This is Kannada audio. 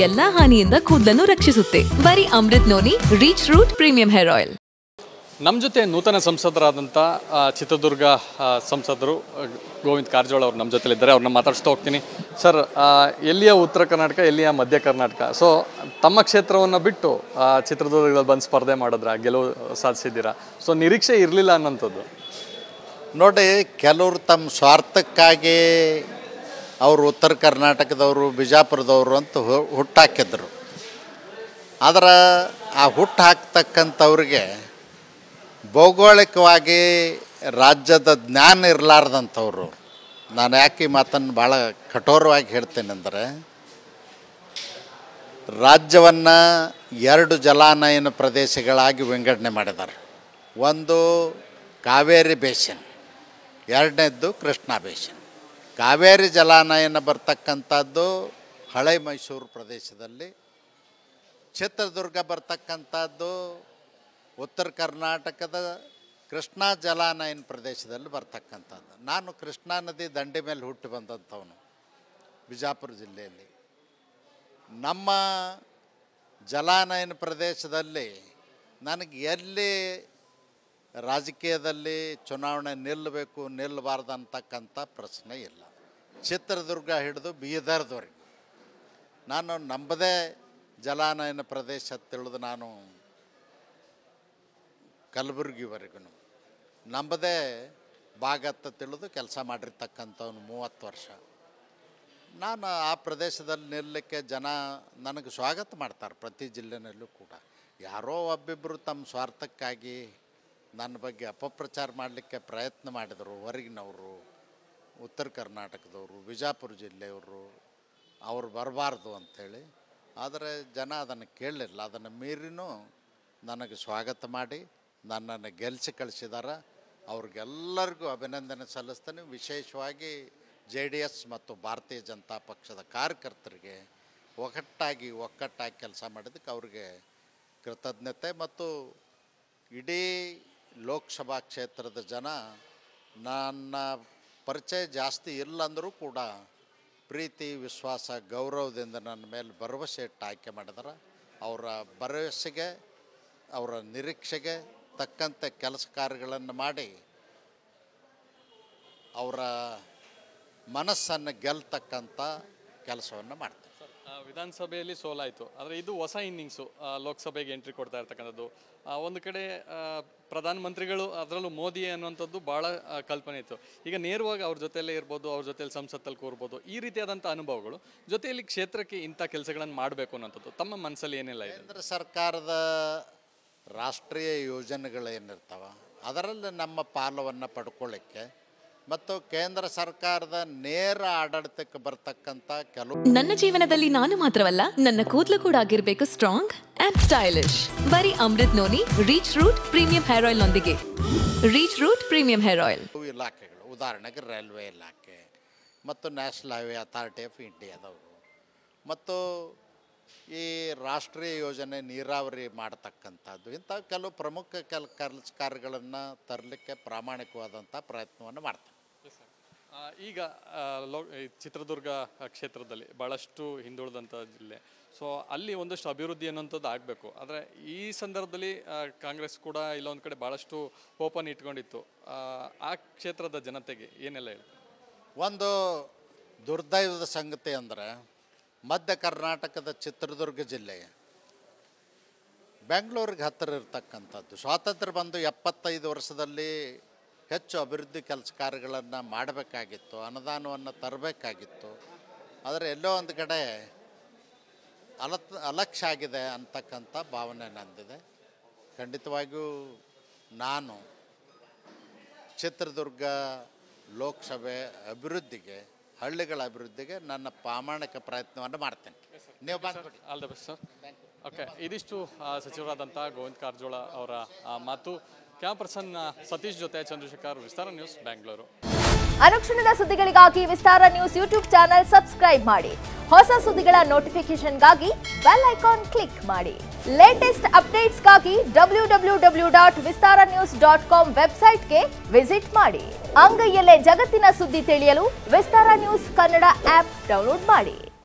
ಎಲ್ಲಾ ಹಾನಿಯಿಂದ ಕೂದಲನ್ನು ರಕ್ಷಿಸುತ್ತೆ. ಬರೀ Amrut noni reach root premium hair oil. ನಮ್ಮ ಜೊತೆ ನೂತನ ಸಂಸದರಾದಂಥ ಚಿತ್ರದುರ್ಗ ಸಂಸದರು ಗೋವಿಂದ ಕಾರಜೋಳ ಅವರು ನಮ್ಮ ಜೊತೆಲಿದ್ದಾರೆ. ಅವ್ರನ್ನ ಮಾತಾಡಿಸ್ತಾ ಹೋಗ್ತೀನಿ. ಸರ್, ಎಲ್ಲಿಯ ಉತ್ತರ ಕರ್ನಾಟಕ, ಎಲ್ಲಿಯ ಮಧ್ಯ ಕರ್ನಾಟಕ? ಸೊ ತಮ್ಮ ಕ್ಷೇತ್ರವನ್ನು ಬಿಟ್ಟು ಚಿತ್ರದುರ್ಗದಲ್ಲಿ ಬಂದು ಸ್ಪರ್ಧೆ ಮಾಡಿದ್ರ, ಗೆಲುವು ಸಾಧಿಸಿದ್ದೀರಾ. ಸೊ ನಿರೀಕ್ಷೆ ಇರಲಿಲ್ಲ ಅನ್ನೋಂಥದ್ದು. ನೋಡಿ, ಕೆಲವರು ತಮ್ಮ ಸ್ವಾರ್ಥಕ್ಕಾಗಿ ಅವರು ಉತ್ತರ ಕರ್ನಾಟಕದವರು, ಬಿಜಾಪುರದವರು ಅಂತ ಹುಟ್ಟಾಕಿದ್ರು. ಆದರೆ ಆ ಹುಟ್ಟು ಹಾಕ್ತಕ್ಕಂಥವ್ರಿಗೆ ಭೌಗೋಳಿಕವಾಗಿ ರಾಜ್ಯದ ಜ್ಞಾನ ಇರಲಾರ್ದಂಥವ್ರು. ನಾನು ಯಾಕೆ ಈ ಮಾತನ್ನು ಭಾಳ ಕಠೋರವಾಗಿ ಹೇಳ್ತೇನೆ ಅಂದರೆ, ರಾಜ್ಯವನ್ನು 2 ಜಲಾನಯನ ಪ್ರದೇಶಗಳಾಗಿ ವಿಂಗಡಣೆ ಮಾಡಿದ್ದಾರೆ. ಒಂದು ಕಾವೇರಿ ಬೇಸಿನ್, ಎರಡನೇದ್ದು ಕೃಷ್ಣಾ ಬೇಸಿನ್. ಕಾವೇರಿ ಜಲಾನಯನ ಬರ್ತಕ್ಕಂಥದ್ದು ಹಳೆ ಮೈಸೂರು ಪ್ರದೇಶದಲ್ಲಿ, ಚಿತ್ರದುರ್ಗ ಬರ್ತಕ್ಕಂಥದ್ದು ಉತ್ತರ ಕರ್ನಾಟಕದ ಕೃಷ್ಣಾ ಜಲಾನಯನ ಪ್ರದೇಶದಲ್ಲಿ ಬರ್ತಕ್ಕಂಥದ್ದು. ನಾನು ಕೃಷ್ಣಾ ನದಿ ದಂಡೆ ಮೇಲೆ ಹುಟ್ಟಿ ಬಂದಂಥವನು ಬಿಜಾಪುರ ಜಿಲ್ಲೆಯಲ್ಲಿ. ನಮ್ಮ ಜಲಾನಯನ ಪ್ರದೇಶದಲ್ಲಿ ನನಗೆ ಎಲ್ಲಿ ರಾಜಕೀಯದಲ್ಲಿ ಚುನಾವಣೆ ನಿಲ್ಲಬೇಕು ನಿಲ್ಲಬಾರ್ದು ಅಂತಕ್ಕಂಥ ಪ್ರಶ್ನೆ ಇಲ್ಲ. ಚಿತ್ರದುರ್ಗ ಹಿಡಿದು ಬೀದರ್ದವರೆಗೆ ನಾನು ನಂಬದೇ ಜಲಾನಯನ ಪ್ರದೇಶ ತಿಳಿದು ನಾನು ಕಲಬುರಗಿವರೆಗೂ ನಂಬದೇ ಭಾಗತ್ತ ತಿಳಿದು ಕೆಲಸ ಮಾಡಿರ್ತಕ್ಕಂಥವ್ನು 30 ವರ್ಷ. ನಾನು ಆ ಪ್ರದೇಶದಲ್ಲಿ ನಿಲ್ಲಕ್ಕೆ ಜನ ನನಗೆ ಸ್ವಾಗತ ಮಾಡ್ತಾರೆ. ಪ್ರತಿ ಜಿಲ್ಲೆನಲ್ಲೂ ಕೂಡ ಯಾರೋ ಒಬ್ಬಿಬ್ಬರು ತಮ್ಮ ಸ್ವಾರ್ಥಕ್ಕಾಗಿ ನನ್ನ ಬಗ್ಗೆ ಅಪಪ್ರಚಾರ ಮಾಡಲಿಕ್ಕೆ ಪ್ರಯತ್ನ ಮಾಡಿದರು. ಹೊರಗಿನವರು, ಉತ್ತರ ಕರ್ನಾಟಕದವರು, ಬಿಜಾಪುರ ಜಿಲ್ಲೆಯವರು, ಅವರು ಬರಬಾರ್ದು ಅಂಥೇಳಿ. ಆದರೆ ಜನ ಅದನ್ನು ಕೇಳಲಿಲ್ಲ. ಅದನ್ನು ಮೀರಿನೂ ನನಗೆ ಸ್ವಾಗತ ಮಾಡಿ ನನ್ನನ್ನು ಗೆಲ್ಲಿಸಿ ಕಳಿಸಿದ್ದಾರೆ. ಅವ್ರಿಗೆಲ್ಲರಿಗೂ ಅಭಿನಂದನೆ ಸಲ್ಲಿಸ್ತೇನೆ. ವಿಶೇಷವಾಗಿ JDS ಮತ್ತು ಭಾರತೀಯ ಜನತಾ ಪಕ್ಷದ ಕಾರ್ಯಕರ್ತರಿಗೆ ಒಕ್ಕಟ್ಟಾಗಿ ಕೆಲಸ ಮಾಡಿದ್ದಕ್ಕೆ ಅವ್ರಿಗೆ ಕೃತಜ್ಞತೆ. ಮತ್ತು ಇಡೀ ಲೋಕಸಭಾ ಕ್ಷೇತ್ರದ ಜನ ನನ್ನ ಪರಿಚಯ ಜಾಸ್ತಿ ಇಲ್ಲಂದರೂ ಕೂಡ ಪ್ರೀತಿ, ವಿಶ್ವಾಸ, ಗೌರವದಿಂದ ನನ್ನ ಮೇಲೆ ಭರವಸೆ ಇಟ್ಟು ಆಯ್ಕೆ ಮಾಡಿದಾರೆ. ಅವರ ಭರವಸೆಗೆ, ಅವರ ನಿರೀಕ್ಷೆಗೆ ತಕ್ಕಂತೆ ಕೆಲಸ ಕಾರ್ಯಗಳನ್ನು ಮಾಡಿ ಅವರ ಮನಸ್ಸನ್ನು ಗೆಲ್ತಕ್ಕಂಥ ಕೆಲಸವನ್ನು ಮಾಡ್ತಾರೆ. ವಿಧಾನಸಭೆಯಲ್ಲಿ ಸೋಲಾಯಿತು, ಆದರೆ ಇದು ಹೊಸ ಇನ್ನಿಂಗ್ಸು. ಲೋಕಸಭೆಗೆ ಎಂಟ್ರಿ ಕೊಡ್ತಾ ಇರ್ತಕ್ಕಂಥದ್ದು. ಒಂದು ಕಡೆ ಪ್ರಧಾನಮಂತ್ರಿಗಳು, ಅದರಲ್ಲೂ ಮೋದಿ ಅನ್ನುವಂಥದ್ದು ಭಾಳ ಕಲ್ಪನೆ ಇತ್ತು. ಈಗ ನೇರವಾಗಿ ಅವ್ರ ಜೊತೆಯಲ್ಲೇ ಇರ್ಬೋದು, ಅವ್ರ ಜೊತೆಯಲ್ಲಿ ಸಂಸತ್ತಲ್ಲಿ ಕೂರ್ಬೋದು. ಈ ರೀತಿಯಾದಂಥ ಅನುಭವಗಳು ಜೊತೆಯಲ್ಲಿ ಕ್ಷೇತ್ರಕ್ಕೆ ಇಂಥ ಕೆಲಸಗಳನ್ನು ಮಾಡಬೇಕು ಅನ್ನೋಂಥದ್ದು ತಮ್ಮ ಮನಸ್ಸಲ್ಲಿ ಏನಿಲ್ಲ? ಕೇಂದ್ರ ಸರ್ಕಾರದ ರಾಷ್ಟ್ರೀಯ ಯೋಜನೆಗಳೇನಿರ್ತಾವ ಅದರಲ್ಲಿ ನಮ್ಮ ಪಾಲವನ್ನು ಪಡ್ಕೊಳ್ಳಿಕ್ಕೆ ಮತ್ತು ಕೇಂದ್ರ ಸರ್ಕಾರದ ನೇರ ಆಡಳಿತಕ್ಕೆ ಬರ್ತಕ್ಕಂಥ ಕೆಲವು. ನನ್ನ ಜೀವನದಲ್ಲಿ ನಾನು ಮಾತ್ರವಲ್ಲ, ನನ್ನ ಕೂದಲು ಕೂಡ ಆಗಿರಬೇಕು ಸ್ಟ್ರಾಂಗ್ ಅಂಡ್ ಸ್ಟೈಲಿಶ್. ಬರೀ Amrut noni reach root premium hair oil ನೊಂದಿಗೆ. Reach root premium hair oil ಇಲಾಖೆಗಳು, ಉದಾಹರಣೆಗೆ ರೈಲ್ವೆ ಇಲಾಖೆ ಮತ್ತು ನ್ಯಾಷನಲ್ ಹೈವೇ ಅಥಾರಿಟಿ ಆಫ್ ಇಂಡಿಯಾದವರು ಮತ್ತು ಈ ರಾಷ್ಟ್ರೀಯ ಯೋಜನೆ ನೀರಾವರಿ ಮಾಡತಕ್ಕಂಥದ್ದು, ಇಂಥ ಕೆಲವು ಪ್ರಮುಖ ಕೆಲಸ ಕಾರ್ಯಗಳನ್ನು ತರಲಿಕ್ಕೆ ಪ್ರಾಮಾಣಿಕವಾದಂಥ ಪ್ರಯತ್ನವನ್ನು ಮಾಡ್ತಾರೆ. ಈಗ ಚಿತ್ರದುರ್ಗ ಕ್ಷೇತ್ರದಲ್ಲಿ ಭಾಳಷ್ಟು ಹಿಂದುಳಿದಂಥ ಜಿಲ್ಲೆ. ಸೊ ಅಲ್ಲಿ ಒಂದಷ್ಟು ಅಭಿವೃದ್ಧಿ ಅನ್ನೋಂಥದ್ದು ಆಗಬೇಕು. ಆದರೆ ಈ ಸಂದರ್ಭದಲ್ಲಿ ಕಾಂಗ್ರೆಸ್ ಕೂಡ ಇಲ್ಲೊಂದು ಕಡೆ ಭಾಳಷ್ಟು ಓಪನ್ ಇಟ್ಕೊಂಡಿತ್ತು. ಆ ಕ್ಷೇತ್ರದ ಜನತೆಗೆ ಏನೆಲ್ಲ ಹೇಳ್ತಾರೆ? ಒಂದು ದುರ್ದೈವದ ಸಂಗತಿ ಅಂದರೆ, ಮಧ್ಯ ಕರ್ನಾಟಕದ ಚಿತ್ರದುರ್ಗ ಜಿಲ್ಲೆ ಬೆಂಗಳೂರಿಗೆ ಹತ್ತಿರ ಇರತಕ್ಕಂಥದ್ದು. ಸ್ವಾತಂತ್ರ್ಯ ಬಂದು 75 ವರ್ಷದಲ್ಲಿ ಹೆಚ್ಚು ಅಭಿವೃದ್ಧಿ ಕೆಲಸ ಕಾರ್ಯಗಳನ್ನು ಮಾಡಬೇಕಾಗಿತ್ತು, ಅನುದಾನವನ್ನು ತರಬೇಕಾಗಿತ್ತು. ಆದರೆ ಎಲ್ಲೋ ಒಂದು ಕಡೆ ಅಲಕ್ಷ್ಯ ಆಗಿದೆ ಅಂತಕ್ಕಂಥ ಭಾವನೆ ನಂದಿದೆ. ಖಂಡಿತವಾಗಿಯೂ ನಾನು ಚಿತ್ರದುರ್ಗ ಲೋಕಸಭೆ ಅಭಿವೃದ್ಧಿಗೆ, ಹಳ್ಳಿಗಳ ಅಭಿವೃದ್ಧಿಗೆ ನನ್ನ ಪ್ರಾಮಾಣಿಕ ಪ್ರಯತ್ನವನ್ನು ಮಾಡ್ತೇನೆ. ನೀವು ಬಂದ್ಬಿಡಿ. All the best sir. Okay, ಇದಿಷ್ಟು ಸಚಿವರಾದಂಥ ಗೋವಿಂದ ಕಾರಜೋಳ ಅವರ ಮಾತು. ಕ್ಯಾಮ್ ಪರ್ಸನ್ ಸತೀಶ್ ಜೊತೆ ಚಂದ್ರಶೇಖರ್, ವಿಸ್ತಾರ ನ್ಯೂಸ್, ಬೆಂಗಳೂರು. ಅನುಕ್ಷಣದ ಸುದ್ದಿಗಳಿಗಾಗಿ ವಿಸ್ತಾರ ನ್ಯೂಸ್ ಯೂಟ್ಯೂಬ್ ಚಾನೆಲ್ ಸಬ್ಸ್ಕ್ರೈಬ್ ಮಾಡಿ. ಹೊಸ ಸುದ್ದಿಗಳ ನೋಟಿಫಿಕೇಶನ್ಗಾಗಿ ಬೆಲ್ ಐಕಾನ್ ಕ್ಲಿಕ್ ಮಾಡಿ. ಲೇಟೆಸ್ಟ್ ಅಪ್ಡೇಟ್ಸ್ಗಾಗಿ www.vistaranews.com ವೆಬ್ಸೈಟ್ಗೆ ವಿಸಿಟ್ ಮಾಡಿ. ಅಂಗೈಯಲ್ಲೇ ಜಗತ್ತಿನ ಸುದ್ದಿ ತಿಳಿಯಲು ವಿಸ್ತಾರ ನ್ಯೂಸ್ ಕನ್ನಡ ಆಪ್ ಡೌನ್ಲೋಡ್ ಮಾಡಿ.